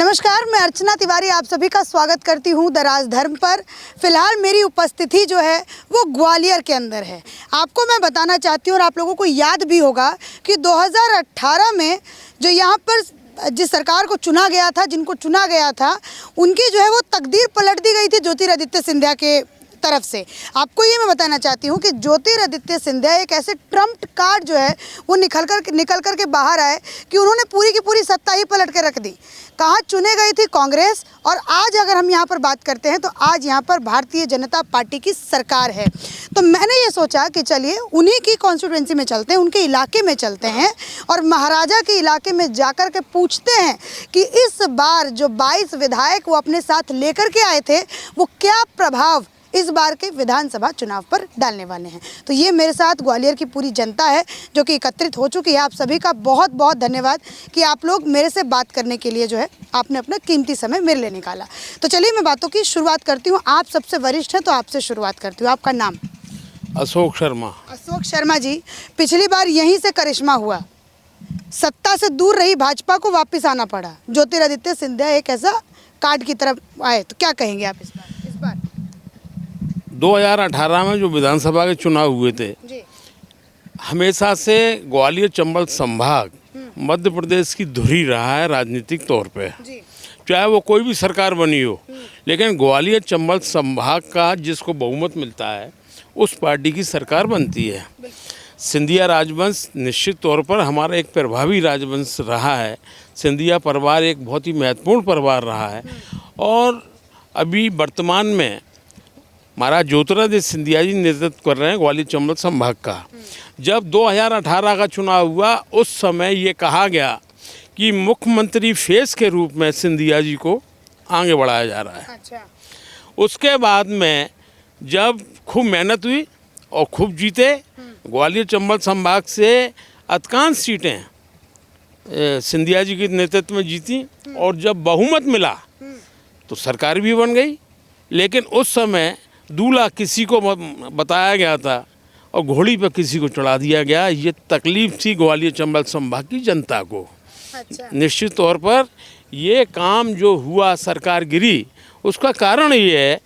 नमस्कार, मैं अर्चना तिवारी आप सभी का स्वागत करती हूँ द राजधर्म पर। फिलहाल मेरी उपस्थिति जो है वो ग्वालियर के अंदर है। आपको मैं बताना चाहती हूँ और आप लोगों को याद भी होगा कि 2018 में जो यहाँ पर जिस सरकार को चुना गया था, जिनको चुना गया था, उनकी जो है वो तकदीर पलट दी गई थी ज्योतिरादित्य सिंधिया के तरफ से। आपको ये मैं बताना चाहती हूँ कि ज्योतिरादित्य सिंधिया एक ऐसे ट्रम्प कार्ड जो है वो निकल कर के बाहर आए कि उन्होंने पूरी की पूरी सत्ता ही पलट के रख दी। कहाँ चुने गई थी कांग्रेस, और आज अगर हम यहाँ पर बात करते हैं तो आज यहाँ पर भारतीय जनता पार्टी की सरकार है। तो मैंने ये सोचा कि चलिए उन्हीं की कॉन्स्टिट्यूएंसी में चलते हैं, उनके इलाके में चलते हैं और महाराजा के इलाके में जाकर के पूछते हैं कि इस बार जो 22 विधायक वो अपने साथ लेकर के आए थे वो क्या प्रभाव इस बार के विधानसभा चुनाव पर डालने वाले हैं। तो ये मेरे साथ ग्वालियर की पूरी जनता है जो कि एकत्रित हो चुकी है। आप सभी का बहुत बहुत धन्यवाद कि आप लोग मेरे से बात करने के लिए जो है आपने अपना कीमती समय मेरे लिए निकाला। तो चलिए मैं बातों की शुरुआत करती हूँ। आप सबसे वरिष्ठ हैं तो आपसे शुरुआत करती हूँ। आपका नाम? अशोक शर्मा। अशोक शर्मा जी, पिछली बार यहीं से करिश्मा हुआ, सत्ता से दूर रही भाजपा को वापस आना पड़ा, ज्योतिरादित्य सिंधिया एक ऐसा कार्ड की तरफ आए, तो क्या कहेंगे आप इस बार? 2018 में जो विधानसभा के चुनाव हुए थे, हमेशा से ग्वालियर चंबल संभाग मध्य प्रदेश की धुरी रहा है राजनीतिक तौर पे, चाहे वो कोई भी सरकार बनी हो। लेकिन ग्वालियर चंबल संभाग का जिसको बहुमत मिलता है उस पार्टी की सरकार बनती है। सिंधिया राजवंश निश्चित तौर पर हमारा एक प्रभावी राजवंश रहा है। सिंधिया परिवार एक बहुत ही महत्वपूर्ण परिवार रहा है और अभी वर्तमान में महाराज ज्योतिरादित्य सिंधिया जी नेतृत्व कर रहे हैं ग्वालियर चंबल संभाग का। जब 2018 का चुनाव हुआ उस समय ये कहा गया कि मुख्यमंत्री फेस के रूप में सिंधिया जी को आगे बढ़ाया जा रहा है। अच्छा। उसके बाद में जब खूब मेहनत हुई और खूब जीते, ग्वालियर चंबल संभाग से अधिकांश सीटें सिंधिया जी के नेतृत्व में जीती और जब बहुमत मिला तो सरकार भी बन गई। लेकिन उस समय दूल्हा किसी को बताया गया था और घोड़ी पर किसी को चढ़ा दिया गया। ये तकलीफ थी ग्वालियर चंबल संभाग की जनता को। अच्छा। निश्चित तौर पर ये काम जो हुआ सरकार गिरी, उसका कारण ये है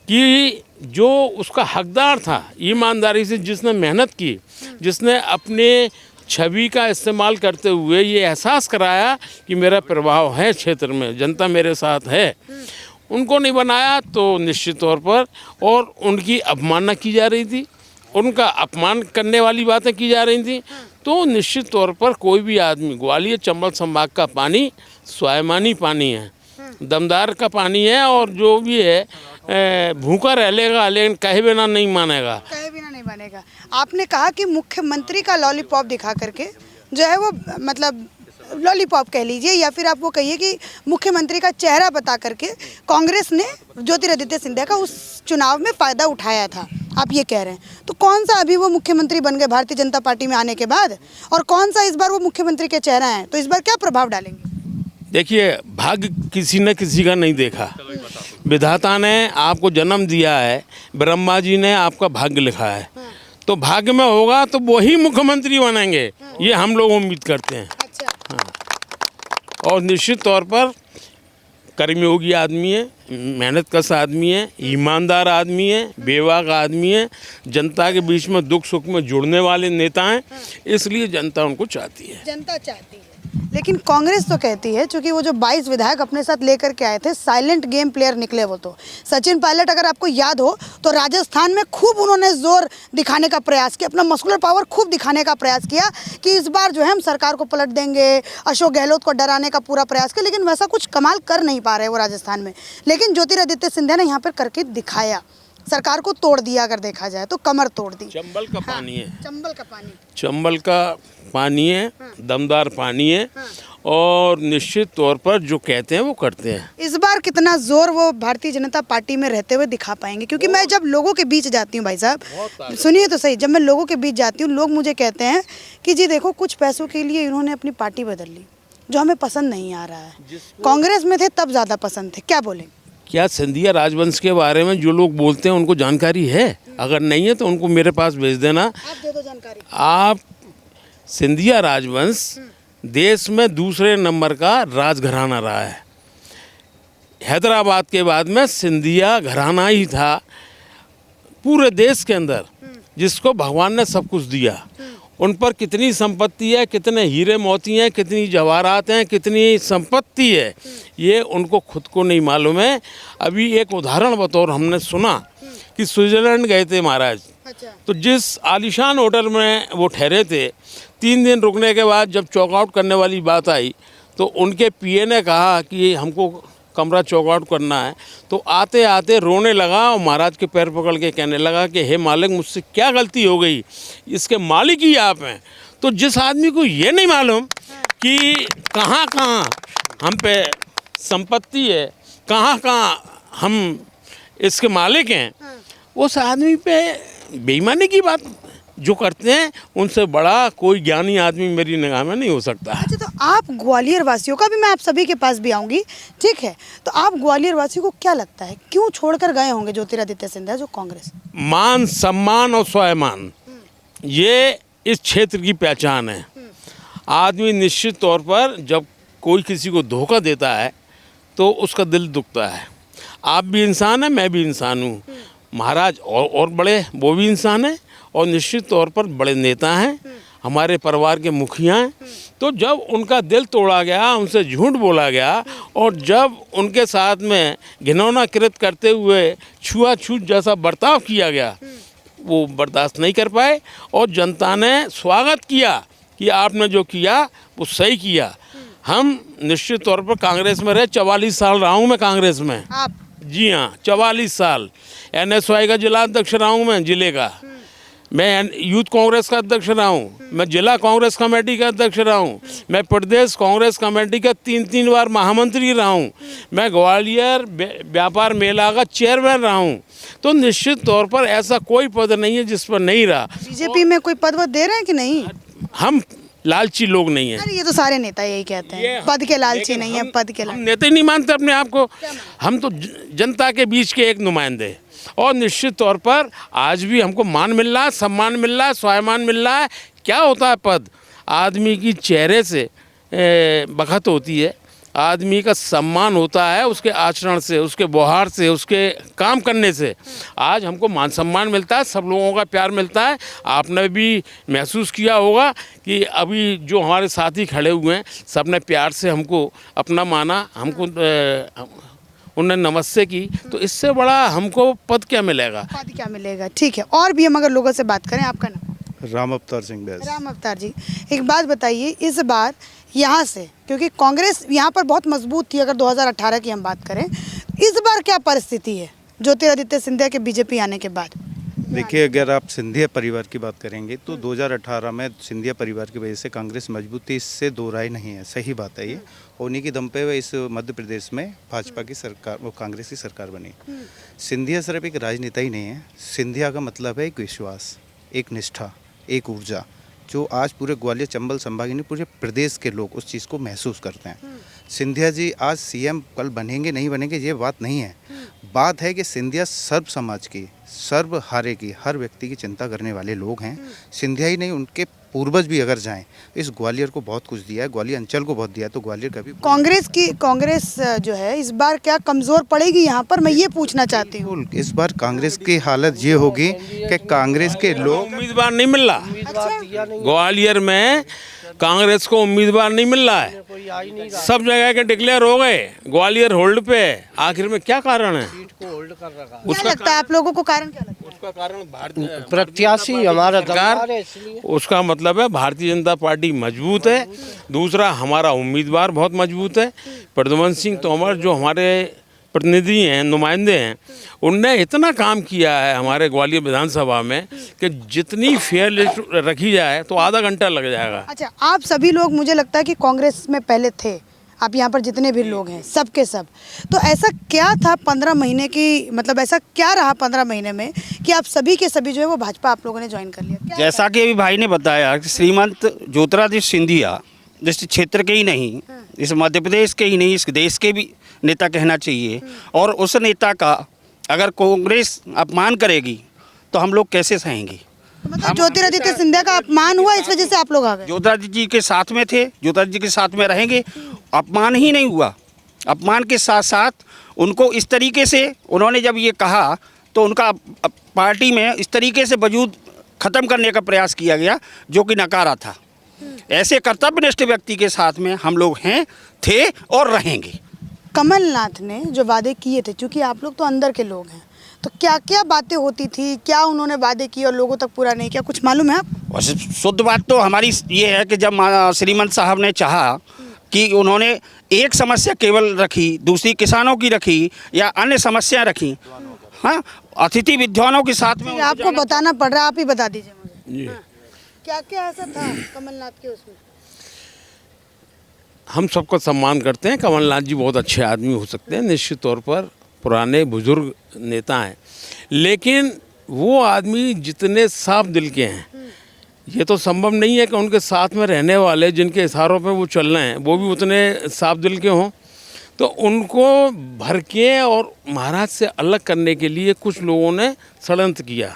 कि जो उसका हकदार था, ईमानदारी से जिसने मेहनत की, जिसने अपने छवि का इस्तेमाल करते हुए ये एहसास कराया कि मेरा प्रभाव है क्षेत्र में, जनता मेरे साथ है, उनको नहीं बनाया तो निश्चित तौर पर और उनकी अवमानना की जा रही थी, उनका अपमान करने वाली बातें की जा रही थी। तो निश्चित तौर पर कोई भी आदमी, ग्वालियर चंबल संभाग का पानी स्वाभिमानी पानी है, दमदार का पानी है और जो भी है भूखा रह लेगा लेकिन कहे बिना नहीं मानेगा। कहे बिना नहीं मानेगा। आपने कहा कि मुख्यमंत्री का लॉलीपॉप दिखा करके जो है वो, मतलब लॉलीपॉप कह लीजिए या फिर आप वो कहिए कि मुख्यमंत्री का चेहरा बता करके कांग्रेस ने ज्योतिरादित्य सिंधिया का उस चुनाव में फ़ायदा उठाया था, आप ये कह रहे हैं। तो कौन सा अभी वो मुख्यमंत्री बन गए भारतीय जनता पार्टी में आने के बाद, और कौन सा इस बार वो मुख्यमंत्री के चेहरा हैं, तो इस बार क्या प्रभाव डालेंगे? देखिए, भाग्य किसी न किसी का नहीं देखा। विधाता ने आपको जन्म दिया है, ब्रह्मा जी ने आपका भाग्य लिखा है, तो भाग्य में होगा तो वही मुख्यमंत्री बनेंगे, ये हम लोग उम्मीद करते हैं। और निश्चित तौर पर कर्मयोगी आदमी है, मेहनतकश आदमी है, ईमानदार आदमी है, बेबाक आदमी है, जनता के बीच में दुख सुख में जुड़ने वाले नेता हैं, इसलिए जनता उनको चाहती है। जनता चाहती है। लेकिन कांग्रेस तो कहती है, चूंकि वो जो 22 विधायक अपने साथ लेकर के आए थे, साइलेंट गेम प्लेयर निकले वो तो। सचिन पायलट अगर आपको याद हो तो राजस्थान में खूब उन्होंने जोर दिखाने का प्रयास किया, अपना मस्कुलर पावर खूब दिखाने का प्रयास किया कि इस बार जो है हम सरकार को पलट देंगे, अशोक गहलोत को डराने का पूरा प्रयास किया, लेकिन वैसा कुछ कमाल कर नहीं पा रहे वो राजस्थान में। लेकिन ज्योतिरादित्य सिंधिया ने यहाँ पर करके दिखाया, सरकार को तोड़ दिया, अगर देखा जाए तो कमर तोड़ दी। चंबल का पानी है, चंबल का पानी, चंबल का पानी है, दमदार पानी है और निश्चित तौर पर जो कहते हैं वो करते हैं। इस बार कितना जोर वो भारतीय जनता पार्टी में रहते हुए दिखा पाएंगे? क्योंकि मैं जब लोगों के बीच जाती हूँ, भाई साहब सुनिए तो सही, जब मैं लोगों के बीच जाती हूँ लोग मुझे कहते हैं कि जी देखो कुछ पैसों के लिए इन्होंने अपनी पार्टी बदल ली, जो हमें पसंद नहीं आ रहा है। कांग्रेस में थे तब ज़्यादा पसंद थे, क्या बोलें? क्या सिंधिया राजवंश के बारे में जो लोग बोलते हैं उनको जानकारी है? अगर नहीं है तो उनको मेरे पास भेज देना, आप दे दो जानकारी। आप सिंधिया राजवंश देश में दूसरे नंबर का राजघराना रहा है। हैदराबाद के बाद में सिंधिया घराना ही था पूरे देश के अंदर जिसको भगवान ने सब कुछ दिया। उन पर कितनी संपत्ति है, कितने हीरे मोती हैं, कितनी जवाहरात हैं, कितनी संपत्ति है, ये उनको खुद को नहीं मालूम है। अभी एक उदाहरण बतौर हमने सुना कि स्विट्ज़रलैंड गए थे महाराज, तो जिस आलीशान होटल में वो ठहरे थे, 3 दिन रुकने के बाद जब चौकआउट करने वाली बात आई तो उनके पीए ने कहा कि हमको कमरा चौकआउट करना है, तो आते आते रोने लगा और महाराज के पैर पकड़ के कहने लगा कि हे मालिक, मुझसे क्या गलती हो गई, इसके मालिक ही आप हैं। तो जिस आदमी को ये नहीं मालूम कि कहाँ कहाँ हम पे संपत्ति है, कहाँ कहाँ हम इसके मालिक हैं, उस आदमी पे बेईमानी की बात जो करते हैं उनसे बड़ा कोई ज्ञानी आदमी मेरी निगाह में नहीं हो सकता। अच्छा, तो आप ग्वालियर वासियों का भी, मैं आप सभी के पास भी आऊँगी, ठीक है, तो आप ग्वालियर वासियों को क्या लगता है क्यों छोड़कर गए होंगे ज्योतिरादित्य सिंधिया जो कांग्रेस? मान सम्मान और स्वाभिमान ये इस क्षेत्र की पहचान है। आदमी निश्चित तौर पर जब कोई किसी को धोखा देता है तो उसका दिल दुखता है। आप भी इंसान हैं, मैं भी इंसान हूँ, महाराज और बड़े वो भी इंसान हैं और निश्चित तौर पर बड़े नेता हैं, हमारे परिवार के मुखिया हैं। तो जब उनका दिल तोड़ा गया, उनसे झूठ बोला गया और जब उनके साथ में घिनौना कृत करते हुए छुआछूत जैसा बर्ताव किया गया, वो बर्दाश्त नहीं कर पाए और जनता ने स्वागत किया कि आपने जो किया वो सही किया। हम निश्चित तौर पर कांग्रेस में रहे, 44 साल रहा हूँ मैं कांग्रेस में। आप? जी हाँ, 44 साल। NSY का जिला अध्यक्ष रहा हूँ मैं, जिले का। मैं यूथ कांग्रेस का अध्यक्ष रहा हूँ, मैं जिला कांग्रेस कमेटी का अध्यक्ष रहा हूँ, मैं प्रदेश कांग्रेस कमेटी का 3 बार महामंत्री रहा हूँ, मैं ग्वालियर व्यापार मेला का चेयरमैन रहा हूँ। तो निश्चित तौर पर ऐसा कोई पद नहीं है जिस पर नहीं रहा। बीजेपी में कोई पद दे रहे हैं कि नहीं? हम लालची लोग नहीं हैं। अरे ये तो सारे नेता यही कहते हैं, पद के लालची नहीं है, पद के हम लालची। नेता ही नहीं मानते अपने आप को। हम तो जनता के बीच के एक नुमाइंदे, और निश्चित तौर पर आज भी हमको मान मिल रहा है, सम्मान मिल रहा है, स्वाभिमान मिल रहा है। क्या होता है पद? आदमी की चेहरे से बखत होती है, आदमी का सम्मान होता है उसके आचरण से, उसके व्यवहार से, उसके काम करने से। आज हमको मान सम्मान मिलता है, सब लोगों का प्यार मिलता है। आपने भी महसूस किया होगा कि अभी जो हमारे साथी खड़े हुए हैं सब ने प्यार से हमको अपना माना, हमको उन्होंने नमस्ते की, तो इससे बड़ा हमको पद क्या मिलेगा? पद क्या मिलेगा? ठीक है, और भी हम अगर लोगों से बात करें, आपका नाम? राम अवतार सिंह बैस। राम अवतार जी, एक बात बताइए, इस बार यहाँ से, क्योंकि कांग्रेस यहाँ पर बहुत मजबूत थी, अगर 2018 की हम बात करें, इस बार क्या परिस्थिति है ज्योतिरादित्य सिंधिया के बीजेपी आने के बाद? देखिए, अगर आप सिंधिया परिवार की बात करेंगे तो 2018 में सिंधिया परिवार की वजह से कांग्रेस मजबूत थी, इससे दो राय नहीं है, सही बात है ये। उन्हीं की दम पे वह इस मध्य प्रदेश में भाजपा की सरकार, वो कांग्रेस की सरकार बनी। सिंधिया सिर्फ एक राजनेता ही नहीं है, सिंधिया का मतलब है एक विश्वास, एक निष्ठा, एक ऊर्जा, जो आज पूरे ग्वालियर चंबल संभाग नहीं पूरे प्रदेश के लोग उस चीज़ को महसूस करते हैं। सिंधिया जी आज सीएम कल बनेंगे नहीं बनेंगे ये बात नहीं है, बात है कि सिंधिया सर्व समाज की, सर्व हारे की, हर व्यक्ति की चिंता करने वाले लोग हैं। सिंधिया ही नहीं, उनके पूर्वज भी अगर जाएं, इस ग्वालियर को बहुत कुछ दिया है, ग्वालियर अंचल को बहुत दिया है, तो ग्वालियर का भी। कांग्रेस जो है इस बार क्या कमजोर पड़ेगी यहाँ पर, मैं ये पूछना चाहती हूँ। इस बार कांग्रेस की हालत ये होगी कि कांग्रेस के लोग उम्मीदवार नहीं मिल रहा। ग्वालियर में कांग्रेस को उम्मीदवार नहीं मिल रहा है, सब जगह के डिक्लेयर हो गए, ग्वालियर होल्ड पे है। आखिर में क्या कारण है? क्या लगता है आप लोगों को, कारण क्या लगता है? उसका कारण भारतीय प्रत्याशी हमारा सरकार, उसका मतलब है भारतीय जनता पार्टी मजबूत है। दूसरा, हमारा उम्मीदवार बहुत मजबूत है। प्रद्युमन सिंह तोमर जो हमारे प्रतिनिधि हैं, नुमाइंदे हैं, उनने इतना काम किया है हमारे ग्वालियर विधानसभा में कि जितनी फेयर लिस्ट रखी जाए तो आधा घंटा लग जाएगा। अच्छा, आप सभी लोग मुझे लगता है कि कांग्रेस में पहले थे, आप यहाँ पर जितने भी लोग हैं सब के सब, तो ऐसा क्या था 15 महीने की, मतलब ऐसा क्या रहा 15 महीने में कि आप सभी के सभी जो है वो भाजपा आप लोगों ने ज्वाइन कर लिया? जैसा कि अभी भाई ने बताया कि श्रीमंत ज्योतिरादित्य सिंधिया जिस क्षेत्र के ही नहीं, इस मध्य प्रदेश के ही नहीं, इस देश के भी नेता कहना चाहिए, और उस नेता का अगर कांग्रेस अपमान करेगी तो हम लोग कैसे सहेंगे? मतलब ज्योतिरादित्य सिंधिया का अपमान हुआ, इस वजह से आप लोग आ गए? ज्योतिरादित्य जी के साथ में थे, ज्योतिरादित्य जी के साथ में रहेंगे, अपमान ही नहीं हुआ, अपमान के साथ साथ उनको इस तरीके से उन्होंने जब ये कहा तो उनका पार्टी में इस तरीके से वजूद ख़त्म करने का प्रयास किया गया जो कि नकारा था। ऐसे कर्तव्यनिष्ठ व्यक्ति के साथ में हम लोग हैं, थे और रहेंगे। कमलनाथ ने जो वादे किए थे, क्योंकि आप लोग तो अंदर के लोग हैं, तो क्या क्या बातें होती थी, क्या उन्होंने वादे किए और लोगों तक पूरा नहीं किया, कुछ मालूम है आपको? वैसे शुद्ध बात तो हमारी ये है कि जब श्रीमंत साहब ने चाहा कि उन्होंने एक समस्या केवल रखी, दूसरी किसानों की रखी या अन्य समस्या रखी, हाँ, अतिथि विद्वानों के साथ में आपको बताना पड़ रहा है, आप ही बता दीजिए मुझे। जी। क्या क्या ऐसा था कमलनाथ के उसमें? हम सबका सम्मान करते हैं। कमलनाथ जी बहुत अच्छे आदमी हो सकते हैं, निश्चित तौर पर पुराने बुजुर्ग नेता हैं, लेकिन वो आदमी जितने साफ दिल के हैं, ये तो संभव नहीं है कि उनके साथ में रहने वाले जिनके इशारों पे वो चल रहे हैं वो भी उतने साफ दिल के हों। तो उनको भर के और महाराज से अलग करने के लिए कुछ लोगों ने षड्यंत्र किया,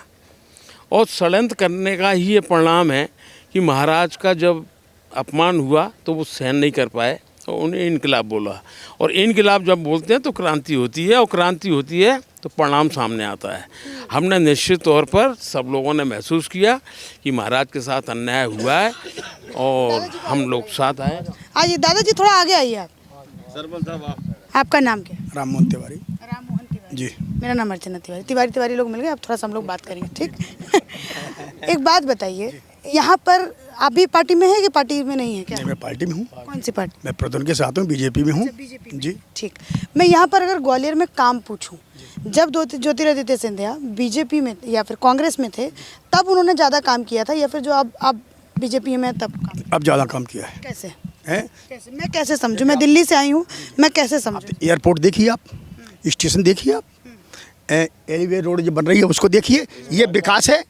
और षड्यंत्र करने का ही ये परिणाम है कि महाराज का जब अपमान हुआ तो वो सहन नहीं कर पाए और उन्हें इनकलाब बोला, और इनकलाब जब बोलते हैं तो क्रांति होती है, और क्रांति होती है तो परिणाम सामने आता है। हमने निश्चित तौर पर सब लोगों ने महसूस किया कि महाराज के साथ अन्याय हुआ है और हम लोग साथ आए। आइए दादाजी, थोड़ा आगे आइए आप। आपका नाम क्या है? राम मोहन तिवारी। राम मोहन तिवारी जी। मेरा नाम अर्चना तिवारी। तिवारी लोग मिल गए, अब थोड़ा सा हम लोग बात करेंगे, ठीक? एक बात बताइए, यहाँ पर आप भी पार्टी में है कि पार्टी में नहीं है क्या? नहीं, मैं पार्टी में हूँ। कौन सी पार्टी? मैं प्रद्युम्न के साथ हूँ, बीजेपी में हूँ। बीजेपी। जी। ठीक। मैं यहाँ पर अगर ग्वालियर में काम पूछूं, जब ज्योतिरादित्य सिंधिया बीजेपी में या फिर कांग्रेस में थे तब उन्होंने ज़्यादा काम किया था, या फिर जो अब बीजेपी में तब काम? अब ज़्यादा काम किया है। कैसे? हैं? कैसे? मैं कैसे समझूं? मैं दिल्ली से आई हूँ, मैं कैसे समझूं? एयरपोर्ट देखिए आप, स्टेशन देखिए आप, एलिवे रोड जो बन रही है उसको देखिए, ये विकास है,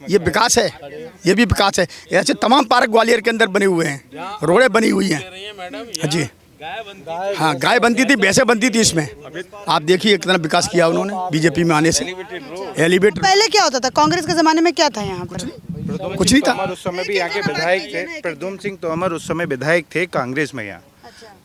ये विकास है, ये भी विकास है। ऐसे तमाम पार्क ग्वालियर के अंदर बने हुए हैं, रोडें बनी हुई हैं। हाँ जी, हाँ, गाय बनती थी, भैंसें बनती थी इसमें। आप देखिए कितना विकास किया उन्होंने बीजेपी में आने से। एलिवेटेड पहले क्या होता था? कांग्रेस के ज़माने में क्या था यहाँ पर? कुछ नहीं था। तोमर उस समय भी यहाँ के विधायक थे। प्रद्युम्न सिंह तोमर उस समय विधायक थे कांग्रेस में यहाँ।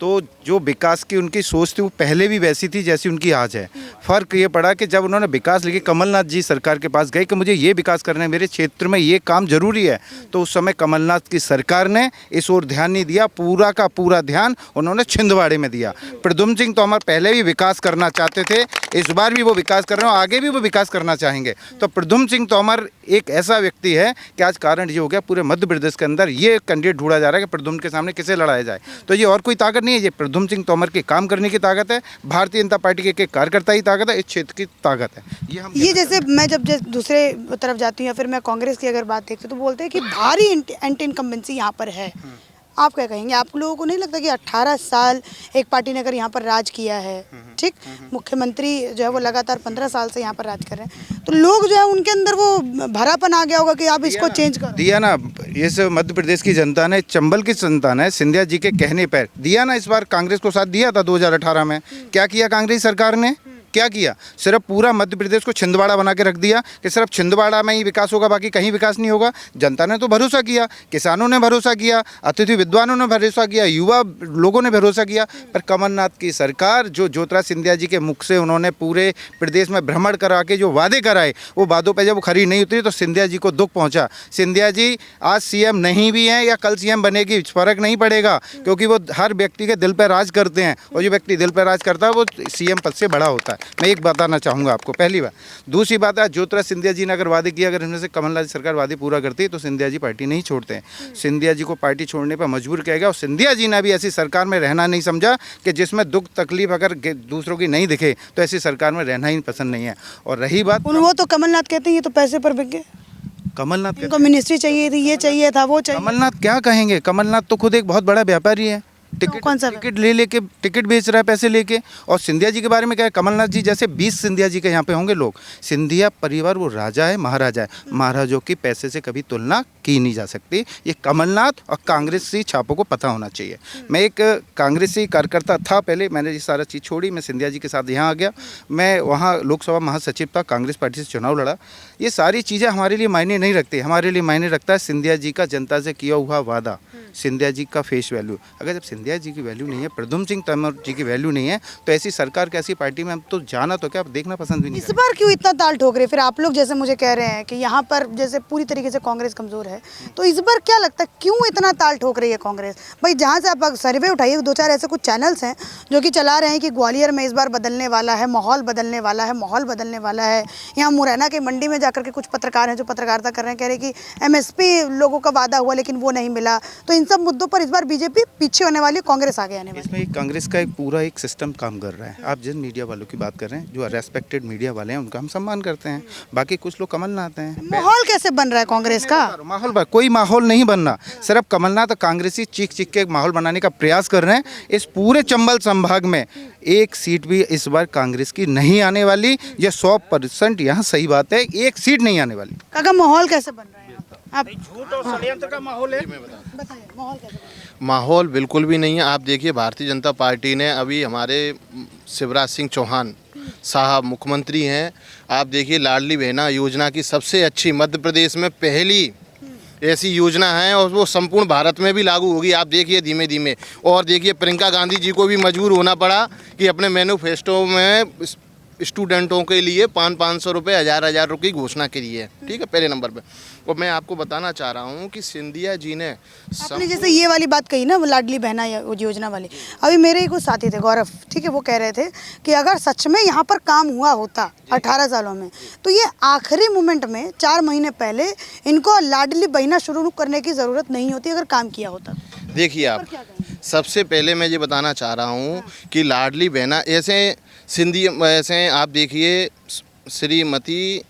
तो जो विकास की उनकी सोच थी वो पहले भी वैसी थी जैसी उनकी आज है। फ़र्क ये पड़ा कि जब उन्होंने विकास लेके कमलनाथ जी सरकार के पास गए कि मुझे ये विकास करना है, मेरे क्षेत्र में ये काम जरूरी है, तो उस समय कमलनाथ की सरकार ने इस ओर ध्यान नहीं दिया। पूरा का पूरा ध्यान उन्होंने छिंदवाड़े में दिया। प्रद्युम्न सिंह तोमर पहले भी विकास करना चाहते थे, इस बार भी वो विकास कर रहे हैं, आगे भी वो विकास करना चाहेंगे। तो प्रद्युम्न सिंह तोमर एक ऐसा व्यक्ति है कि आज कारण ये हो गया पूरे मध्य प्रदेश के अंदर ये कैंडिडेट ढूंढा जा रहा है कि प्रद्युम्न के सामने किसे लड़ाया जाए। तो ये और कोई ताकत नहीं है, ये प्रद्युम्न सिंह तोमर के काम करने की ताकत है, भारतीय जनता पार्टी के कार्यकर्ता की ताकत है, इस क्षेत्र की ताकत है। ये जैसे मैं जब दूसरे तरफ जाती हूँ या फिर मैं कांग्रेस की अगर बात देखती हूँ तो बोलते हैं कि भारी एंटी इनकम्बेंसी यहाँ पर है। आप क्या कहेंगे? आप लोगों को नहीं लगता कि 18 साल एक पार्टी ने अगर यहाँ पर राज किया है, ठीक, मुख्यमंत्री जो है वो लगातार 15 साल से यहाँ पर राज कर रहे हैं, तो लोग जो है उनके अंदर वो भरापन आ गया होगा कि आप इसको चेंज करो? दिया ना, इस मध्य प्रदेश की जनता ने, चंबल की जनता ने सिंधिया जी के कहने पर दिया ना, इस बार कांग्रेस को साथ दिया था 2018 में। क्या किया कांग्रेस सरकार ने? क्या किया? सिर्फ पूरा मध्य प्रदेश को छिंदवाड़ा बना के रख दिया कि सिर्फ छिंदवाड़ा में ही विकास होगा, बाकी कहीं विकास नहीं होगा। जनता ने तो भरोसा किया, किसानों ने भरोसा किया, अतिथि विद्वानों ने भरोसा किया, युवा लोगों ने भरोसा किया। पर कमलनाथ की सरकार जो ज्योतिरादित्य सिंधिया जी के मुख से उन्होंने पूरे प्रदेश में भ्रमण करा के जो वादे कराए, वो वादों पर जब वो खरी नहीं उतरी तो सिंधिया जी को दुख पहुँचा। सिंधिया जी आज सीएम नहीं भी हैं या कल सीएम बनेगी, फ़र्क नहीं पड़ेगा, क्योंकि वो हर व्यक्ति के दिल पर राज करते हैं, और जो व्यक्ति दिल पर राज करता है वो सीएम पद से बड़ा होता है। मैं एक बताना चाहूँगा आपको, पहली बात। दूसरी बात है, ज्योतिरादित्य सिंधिया जी ने अगर वादे किया, अगर इनमें से कमलनाथ सरकार वादे पूरा करती है तो सिंधिया जी पार्टी नहीं छोड़ते हैं। सिंधिया जी को पार्टी छोड़ने पर मजबूर किया गया, और सिंधिया जी ने भी ऐसी सरकार में रहना नहीं समझा कि जिसमें दुख तकलीफ अगर दूसरों की नहीं दिखे तो ऐसी सरकार में रहना ही पसंद नहीं है। और रही बात, वो तो कमलनाथ कहते हैं ये तो पैसे पर बिक गए, कमलनाथ उनको मिनिस्ट्री चाहिए थी, ये चाहिए था, वो चाहिए। कमलनाथ क्या कहेंगे? कमलनाथ तो खुद एक बहुत बड़ा व्यापारी है, कौन सा टिकट ले लेके टिकट बेच रहा है पैसे लेके। और सिंधिया जी के बारे में क्या है? कमलनाथ जी जैसे 20 सिंधिया जी के यहाँ पे होंगे लोग। सिंधिया परिवार वो राजा है, महाराजा है, महाराजों की पैसे से कभी तुलना की नहीं जा सकती। ये कमलनाथ और कांग्रेसी छापों को पता होना चाहिए। मैं एक कांग्रेसी कार्यकर्ता था पहले, मैंने ये सारा चीज़ छोड़ी, मैं सिंधिया जी के साथ यहाँ आ गया। मैं वहाँ लोकसभा महासचिव था, कांग्रेस पार्टी से चुनाव लड़ा। ये सारी चीज़ें हमारे लिए मायने नहीं रखती। हमारे लिए मायने रखता है सिंधिया जी का जनता से किया हुआ वादा, सिंधिया जी का फेस वैल्यू। अगर जब सिंधिया जी की वैल्यू नहीं है, प्रद्युम्न सिंह तोमर जी की वैल्यू नहीं है, तो ऐसी सरकार की ऐसी पार्टी में हम तो जाना तो क्या, देखना पसंद भी नहीं इस करेंगे। बार क्यों इतना ताल ठोक रहे? फिर आप लोग जैसे मुझे कह रहे हैं कि यहाँ पर जैसे पूरी तरीके से कांग्रेस कमजोर है, तो इस बार क्या लगता है क्यों इतना ताल ठोक रही है कांग्रेस? भाई जहाँ से आप सर्वे उठाइए, दो चार ऐसे कुछ चैनल्स हैं जो कि चला रहे हैं कि ग्वालियर में इस बार बदलने वाला है, माहौल बदलने वाला है, माहौल बदलने वाला है। यहाँ मुरैना के मंडी में जाकर के कुछ पत्रकार हैं जो पत्रकारिता कर रहे हैं, कह रहे हैं कि MSP लोगों का वादा हुआ लेकिन वो नहीं मिला। तो इन सब मुद्दों पर इस बार बीजेपी पीछे होने वाली, कांग्रेस आगे आने वाली। इसमें एक कांग्रेस का एक पूरा एक सिस्टम काम कर रहा है। आप जिन मीडिया वालों की बात कर रहे हैं, जो रेस्पेक्टेड मीडिया वाले हैं, उनका हम सम्मान करते हैं। बाकी कुछ लोग कमलनाथ हैं। माहौल कैसे बन रहा है कांग्रेस का? कोई माहौल नहीं बनना, सिर्फ कमलनाथ और कांग्रेसी चीख चीख के एक माहौल बनाने का प्रयास कर रहे हैं। इस पूरे चंबल संभाग में एक सीट भी इस बार कांग्रेस की नहीं आने वाली। ये 100% यहाँ सही बात है, एक सीट नहीं आने वाली। काका माहौल कैसे बन रहा है यहाँ पर? आप झूठ और षड्यंत्र का माहौल है। बताइए माहौल कैसे बन रहा है? माहौल बिल्कुल भी नहीं है। आप देखिए, भारतीय जनता पार्टी ने अभी हमारे शिवराज सिंह चौहान साहब मुख्यमंत्री हैं। आप देखिए, लाडली बहना योजना की सबसे अच्छी, मध्य प्रदेश में पहली ऐसी योजना है और वो संपूर्ण भारत में भी लागू होगी। आप देखिए धीमे धीमे। और देखिए, प्रियंका गांधी जी को भी मजबूर होना पड़ा कि अपने मैनिफेस्टो में स्टूडेंटों के लिए 500 रुपये, 1000 रुपये की घोषणा करी है। ठीक है, पहले नंबर पे। और मैं आपको बताना चाह रहा हूँ कि सिंधिया जी ने आपने जैसे ये वाली बात कही ना, वो लाडली बहना योजना वाली, अभी मेरे ही कुछ साथी थे, गौरव, ठीक है, वो कह रहे थे कि अगर सच में यहाँ पर काम हुआ होता 18 सालों में, तो ये आखिरी मोमेंट में 4 महीने पहले इनको लाडली बहना शुरू करने की ज़रूरत नहीं होती अगर काम किया होता। देखिए, आप सबसे पहले मैं ये बताना चाह रहा हूँ कि लाडली बहना ऐसे आप देखिए, श्रीमती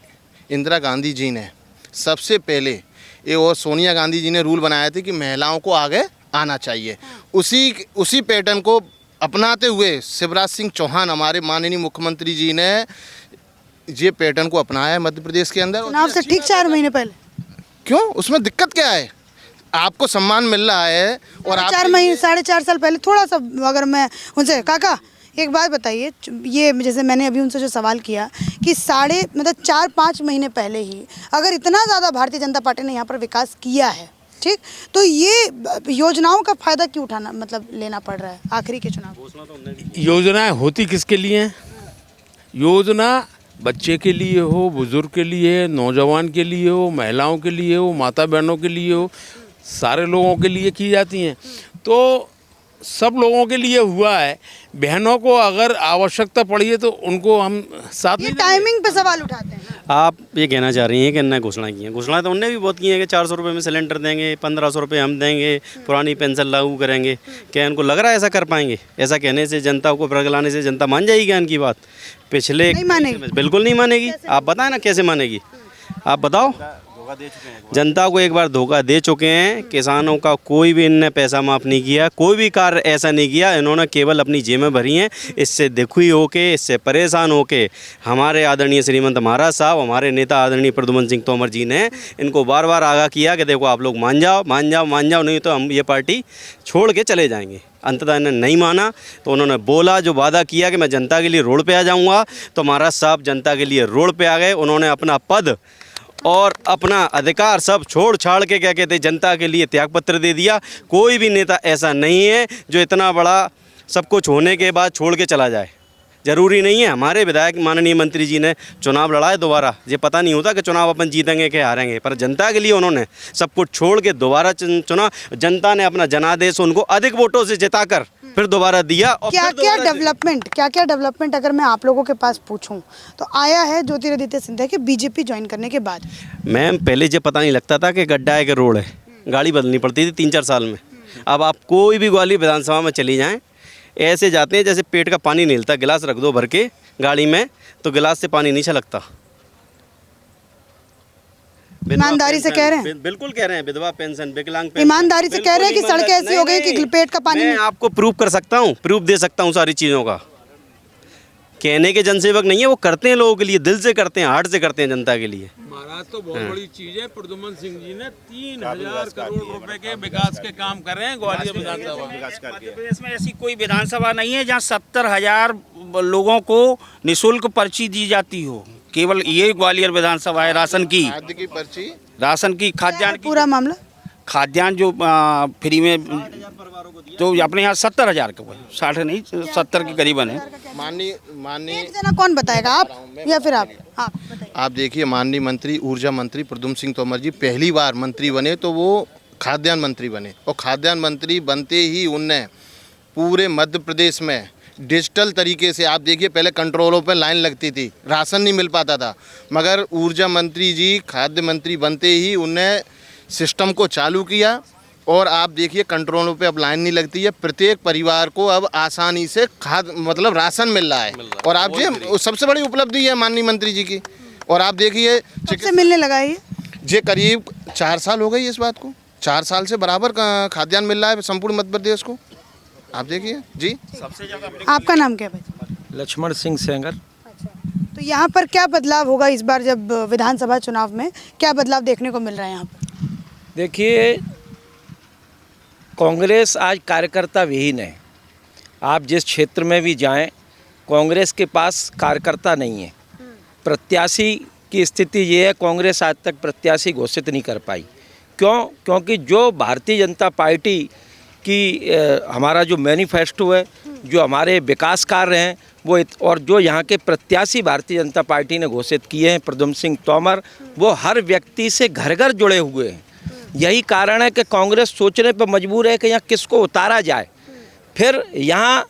इंदिरा गांधी जी ने सबसे पहले ये, और सोनिया गांधी जी ने रूल बनाए थे कि महिलाओं को आगे आना चाहिए। उसी पैटर्न को अपनाते हुए शिवराज सिंह चौहान हमारे माननीय मुख्यमंत्री जी ने ये पैटर्न को अपनाया है मध्य प्रदेश के अंदर। चुनाव से ठीक 4 महीने पहले। क्यों? उसमें दिक्कत क्या है? आपको सम्मान मिल रहा है और आप 4.5 साल पहले थोड़ा सा, अगर मैं उनसे, काका एक बात बताइए, ये जैसे मैंने अभी उनसे जो सवाल किया कि 4-5 महीने पहले ही अगर इतना ज़्यादा भारतीय जनता पार्टी ने यहाँ पर विकास किया है, ठीक, तो ये योजनाओं का फायदा क्यों उठाना, मतलब लेना पड़ रहा है आखिरी के चुनाव? योजनाएं होती किसके लिए हैं? योजना बच्चे के लिए हो, बुजुर्ग के लिए, नौजवान के लिए हो, महिलाओं के लिए हो, माता बहनों के लिए हो, सारे लोगों के लिए की जाती हैं। तो सब लोगों के लिए हुआ है। बहनों को अगर आवश्यकता पड़ी है तो उनको हम साथ ये नहीं टाइमिंग पे सवाल उठाते हैं। आप ये कहना चाह रही हैं कि इन्होंने घोषणा की है? घोषणा तो उनने भी बहुत की है कि 400 रुपये में सिलेंडर देंगे, 1500 रुपये हम देंगे, पुरानी पेंशन लागू करेंगे। क्या इनको लग रहा है ऐसा कर पाएंगे? ऐसा कहने से, जनता को प्रगलाने से जनता मान जाएगी क्या इनकी बात? पिछले नहीं मानेगी। बिल्कुल नहीं मानेगी। आप बताएं ना कैसे मानेगी, आप बताओ। जनता को एक बार धोखा दे चुके हैं। किसानों का कोई भी इनने पैसा माफ़ नहीं किया, कोई भी कार्य ऐसा नहीं किया। इन्होंने केवल अपनी जेबें भरी हैं। इससे दुखी होके, इससे परेशान होके हमारे आदरणीय श्रीमंत महाराज साहब, हमारे नेता आदरणीय प्रद्युम्न सिंह तोमर जी ने इनको बार बार आगाह किया कि देखो आप लोग मान जाओ, मान जाओ, मान जाओ, नहीं तो हम ये पार्टी छोड़ के चले जाएंगे। अंततः इन्होंने नहीं माना, तो उन्होंने बोला, जो वादा किया कि मैं जनता के लिए रोड पे आ जाऊंगा, तो महाराज साहब जनता के लिए रोड पे आ गए। उन्होंने अपना पद और अपना अधिकार सब छोड़ छाड़ के, क्या कहते हैं, जनता के लिए त्यागपत्र दे दिया। कोई भी नेता ऐसा नहीं है जो इतना बड़ा सब कुछ होने के बाद छोड़ के चला जाए। ज़रूरी नहीं है। हमारे विधायक माननीय मंत्री जी ने चुनाव लड़ा है दोबारा। ये पता नहीं होता कि चुनाव अपन जीतेंगे कि हारेंगे, पर जनता के लिए उन्होंने सब कुछ छोड़ के दोबारा चुना। जनता ने अपना जनादेश उनको अधिक वोटों से जिताकर फिर दोबारा दिया। और क्या क्या डेवलपमेंट अगर मैं आप लोगों के पास पूछूं तो आया है ज्योतिरादित्य सिंधिया के बीजेपी ज्वाइन करने के बाद? मैम, पहले ये पता नहीं लगता था कि गड्ढा है कि रोड है, गाड़ी बदलनी पड़ती थी 3-4 साल में। अब आप कोई भी ग्वालियर विधानसभा में चली जाएं, ऐसे जाते हैं जैसे पेट का पानी नहीं हिलता। गिलास रख दो भर के गाड़ी में तो गिलास से पानी नहीं छलकता। ईमानदारी से कह रहे हैं? बिल्कुल कह रहे हैं। विधवा पेंशन, विकलांग पेंशन, ईमानदारी से कह रहे हैं कि सड़कें ऐसी हो गई कि पेट का पानी मैं आपको प्रूफ कर सकता हूँ, प्रूफ दे सकता हूँ सारी चीज़ों का कहने के जनसेवक नहीं है, वो करते हैं लोगों के लिए, दिल से करते हैं, हार्ट से करते हैं जनता के लिए। महाराज तो बहुत बड़ी चीज है। प्रद्युमन सिंह जी ने 3000 करोड़ रुपए के विकास के काम कर रहे हैं ग्वालियर विधानसभा में। मध्य प्रदेश में ऐसी कोई विधानसभा नहीं है जहाँ 70,000 लोगों को निःशुल्क पर्ची दी जाती हो। केवल ये ग्वालियर विधानसभा है। राशन की खाद्य की पर्ची, राशन की, खाद्यान्न की, पूरा मामला खाद्यान्न जो फ्री में, तो अपने यहाँ 70,000 का, 60 नहीं 70 के करीबन है। माननीय एक जना कौन बताएगा, आप या फिर आप बताइए। आप देखिए, माननीय मंत्री, ऊर्जा मंत्री प्रद्युम्न सिंह तोमर जी पहली बार मंत्री बने तो वो खाद्यान्न मंत्री बने, और खाद्यान्न मंत्री बनते ही उनने पूरे मध्य प्रदेश में डिजिटल तरीके से, आप देखिए पहले कंट्रोलों पर लाइन लगती थी, राशन नहीं मिल पाता था, मगर ऊर्जा मंत्री जी खाद्य मंत्री बनते ही उनने सिस्टम को चालू किया, और आप देखिए कंट्रोलों पे अब लाइन नहीं लगती है। प्रत्येक परिवार को अब आसानी से मतलब राशन मिल रहा है। और आप जी सबसे बड़ी उपलब्धि है माननीय मंत्री जी की। और आप देखिए कब से मिलने लगा है ये? जे करीब 4 साल हो गई इस बात को, 4 साल से बराबर खाद्यान्न मिल रहा है संपूर्ण मध्य प्रदेश को। आप देखिए जी। सबसे ज़्यादा आपका नाम क्या है भाई? लक्ष्मण सिंह सेंगर। तो यहाँ पर क्या बदलाव होगा इस बार जब विधानसभा चुनाव में, क्या बदलाव देखने को मिल रहा है यहाँ पर? देखिए, कांग्रेस आज कार्यकर्ता विहीन है। आप जिस क्षेत्र में भी जाएं, कांग्रेस के पास कार्यकर्ता नहीं है। प्रत्याशी की स्थिति ये है, कांग्रेस आज तक प्रत्याशी घोषित नहीं कर पाई। क्यों? क्योंकि जो भारतीय जनता पार्टी की हमारा जो मैनिफेस्टो है, जो हमारे विकास कार्य हैं, वो और जो यहाँ के प्रत्याशी भारतीय जनता पार्टी ने घोषित किए हैं, प्रद्युम्न सिंह तोमर, वो हर व्यक्ति से घर घर जुड़े हुए हैं। यही कारण है कि कांग्रेस सोचने पर मजबूर है कि यहाँ किसको उतारा जाए। फिर यहाँ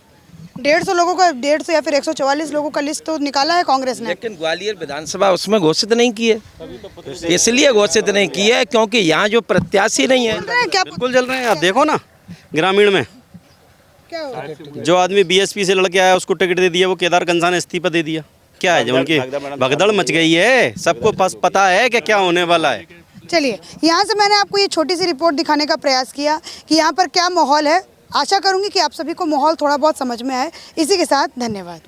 150 लोगों का, 150 या फिर 144 लोगों का लिस्ट तो निकाला है कांग्रेस ने, लेकिन ग्वालियर विधानसभा उसमें घोषित नहीं की है। इसलिए घोषित नहीं की है क्योंकि यहाँ जो प्रत्याशी नहीं है। क्या बिल्कुल चल रहे हैं। आप देखो ना, ग्रामीण में क्या होगा? जो आदमी बीएसपी से लड़के आया उसको टिकट दे दिया, वो केदार कंसा ने इस्तीफा दे दिया। क्या है जो उनकी भगदड़ मच गई है, सबको पता है कि क्या होने वाला है। चलिए, यहाँ से मैंने आपको ये छोटी सी रिपोर्ट दिखाने का प्रयास किया कि यहाँ पर क्या माहौल है। आशा करूँगी कि आप सभी को माहौल थोड़ा बहुत समझ में आए। इसी के साथ धन्यवाद।